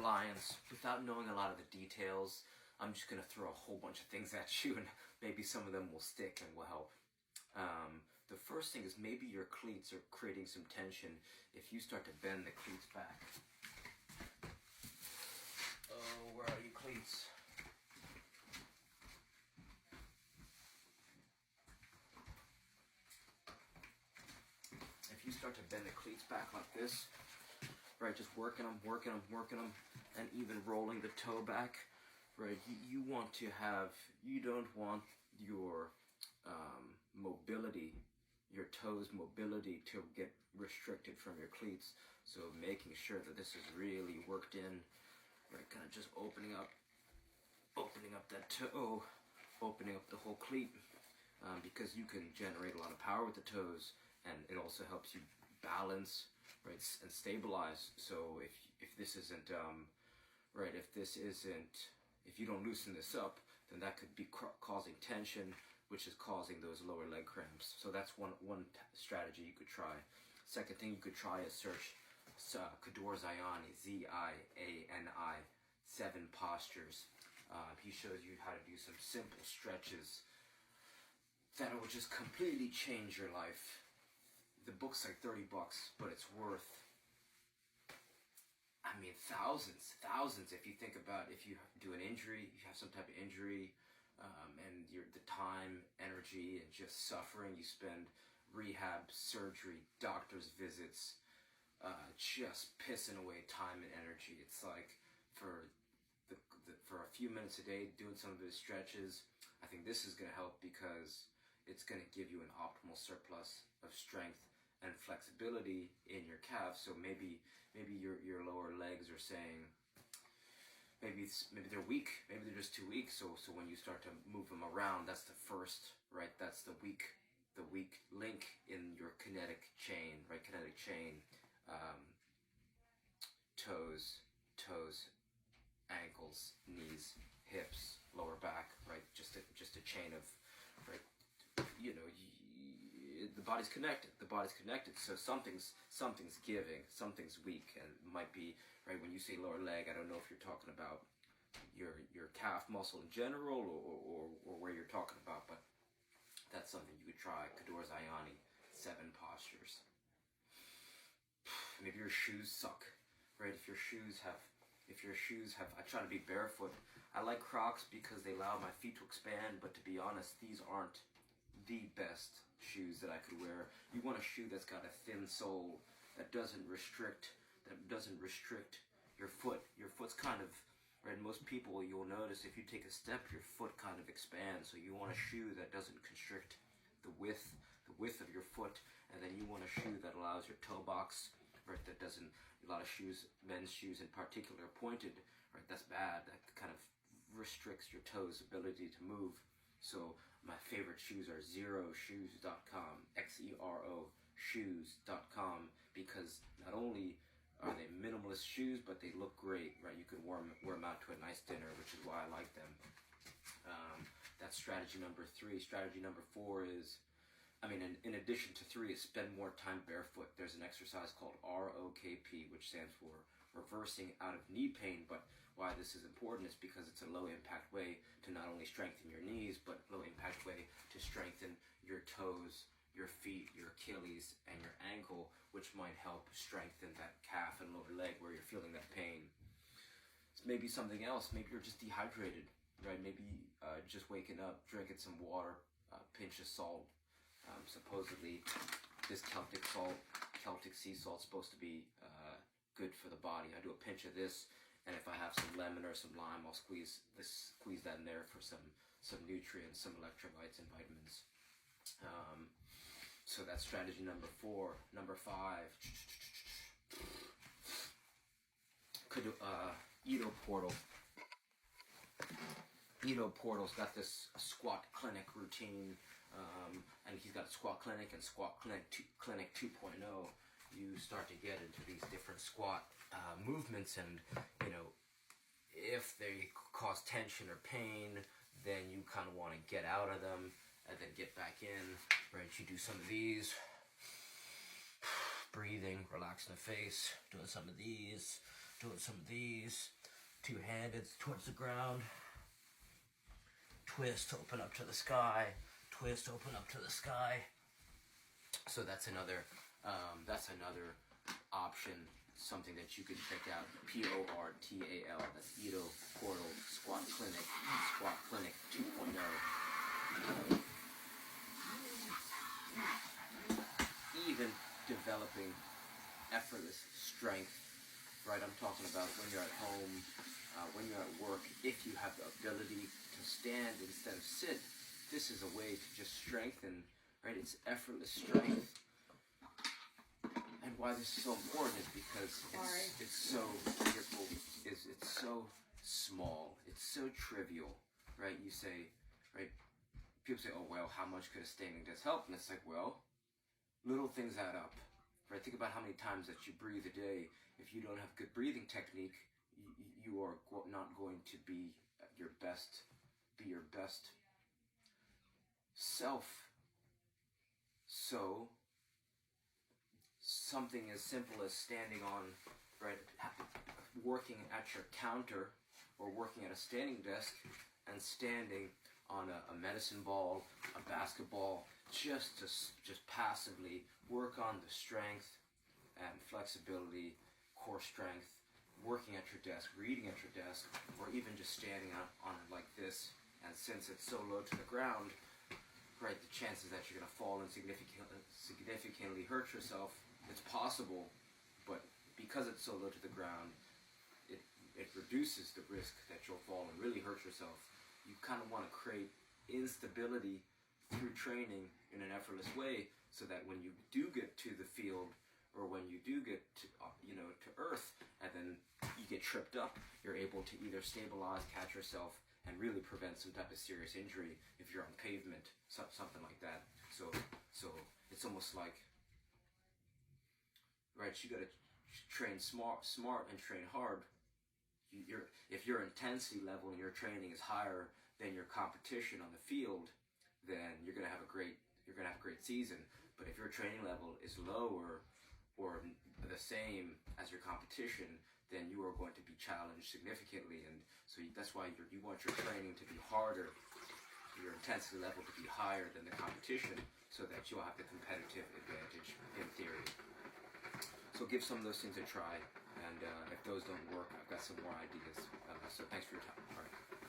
reliance, without knowing a lot of the details, I'm just going to throw a whole bunch of things at you, and maybe some of them will stick and will help. The first thing is maybe your cleats are creating some tension. If you start to bend the cleats back. Oh, where are you, cleats? If you start to bend the cleats back like this, right, just working them, and even rolling the toe back, right, you want to have, you don't want your mobility, your toes mobility to get restricted from your cleats. So making sure that this is really worked in, right, kind of just opening up that toe, opening up the whole cleat, because you can generate a lot of power with the toes, and it also helps you balance, right, and stabilize. So if this isn't right, if you don't loosen this up, then that could be causing tension, which is causing those lower leg cramps. So that's one strategy you could try. Second thing you could try is search Cador Ziani, Z-I-A-N-I, 7 postures. He shows you how to do some simple stretches that will just completely change your life. The book's like $30, but it's worth, I mean, thousands if you think about, if you do an injury, you have some type of injury, and the time, energy, and just suffering you spend, rehab, surgery, doctor's visits, just pissing away time and energy. It's like for a few minutes a day doing some of those stretches, I think this is going to help, because it's going to give you an optimal surplus of strength and flexibility in your calves. So maybe your lower legs are saying, maybe they're weak, maybe they're just too weak. So when you start to move them around, that's the first, right? That's the weak link in your kinetic chain, right? Kinetic chain, toes, ankles, knees, hips, lower back, right? Just a chain of, right? You know, the body's connected. So something's giving, something's weak, and it might be, right, when you say lower leg, I don't know if you're talking about your calf muscle in general, or where you're talking about, but that's something you could try. Cador Ziani, 7 postures. Maybe your shoes suck, right? If your shoes have, I try to be barefoot. I like Crocs because they allow my feet to expand, but to be honest, these aren't the best shoes that I could wear. You want a shoe that's got a thin sole, that doesn't restrict your foot. Your foot's kind of, right, most people, you'll notice if you take a step, your foot kind of expands. So you want a shoe that doesn't constrict the width of your foot, and then you want a shoe that allows your toe box, right, that doesn't, a lot of shoes, men's shoes in particular, are pointed, right, that's bad. That kind of restricts your toes' ability to move. So my favorite shoes are xeroshoes.com, Xero shoes.com, because not only are they minimalist shoes, but they look great, right? You can wear them out to a nice dinner, which is why I like them. That's strategy number 3. Strategy number 4 is, in addition to 3, is spend more time barefoot. There's an exercise called ROKP, which stands for reversing out of knee pain. But why this is important is because it's a low impact way to not only strengthen your knees, but low impact way to strengthen your toes, your feet, your Achilles, and your ankle, which might help strengthen that calf and lower leg where you're feeling that pain. It's maybe something else. Maybe you're just dehydrated, right? Maybe just waking up, drinking some water, pinch of salt. Supposedly, this Celtic sea salt, is supposed to be good for the body. I do a pinch of this, and if I have some lemon or some lime, I'll squeeze that in there for some nutrients, some electrolytes and vitamins. So that's strategy number 4. Number 5, Edo Portal. Edo Portal's got this squat clinic routine, and he's got squat clinic and squat clinic 2.0. You start to get into these different squat movements, and if they cause tension or pain, then you kind of want to get out of them and then get back in, right? You do some of these, breathing, relaxing the face, doing some of these, doing some of these. Two-handed towards the ground. Twist, open up to the sky. Twist, open up to the sky. So that's another option, something that you can check out. PORTAL. That's Edo Portal Squat Clinic. Squat Clinic 2.0. Even developing effortless strength, right? I'm talking about when you're at home, when you're at work. If you have the ability to stand instead of sit, this is a way to just strengthen, right? It's effortless strength. And why this is so important is because it's so small, it's so trivial, right? You say, right? People say, oh well, how much could a standing desk help? And it's like, well, little things add up, right? Think about how many times that you breathe a day. If you don't have good breathing technique, you are not going to be your best self. So something as simple as standing on, right, working at your counter or working at a standing desk and standing on a medicine ball, a basketball, just passively work on the strength and flexibility, core strength, working at your desk, reading at your desk, or even just standing on it like this. And since it's so low to the ground, right, the chances that you're going to fall and significantly hurt yourself, it's possible, but because it's so low to the ground, it reduces the risk that you'll fall and really hurt yourself. You kind of want to create instability through training in an effortless way, so that when you do get to the field, or when you do get to to earth, and then you get tripped up, you're able to either stabilize, catch yourself, and really prevent some type of serious injury if you're on pavement, something like that. So it's almost like, right, you got to train smart and train hard. If your intensity level in your training is higher than your competition on the field, then you're gonna have a great season. But if your training level is lower or the same as your competition, then you are going to be challenged significantly. And so that's why you want your training to be harder, your intensity level to be higher than the competition, so that you'll have the competitive advantage in theory. So give some of those things a try, and if those don't work, I've got some more ideas. So thanks for your time. All right.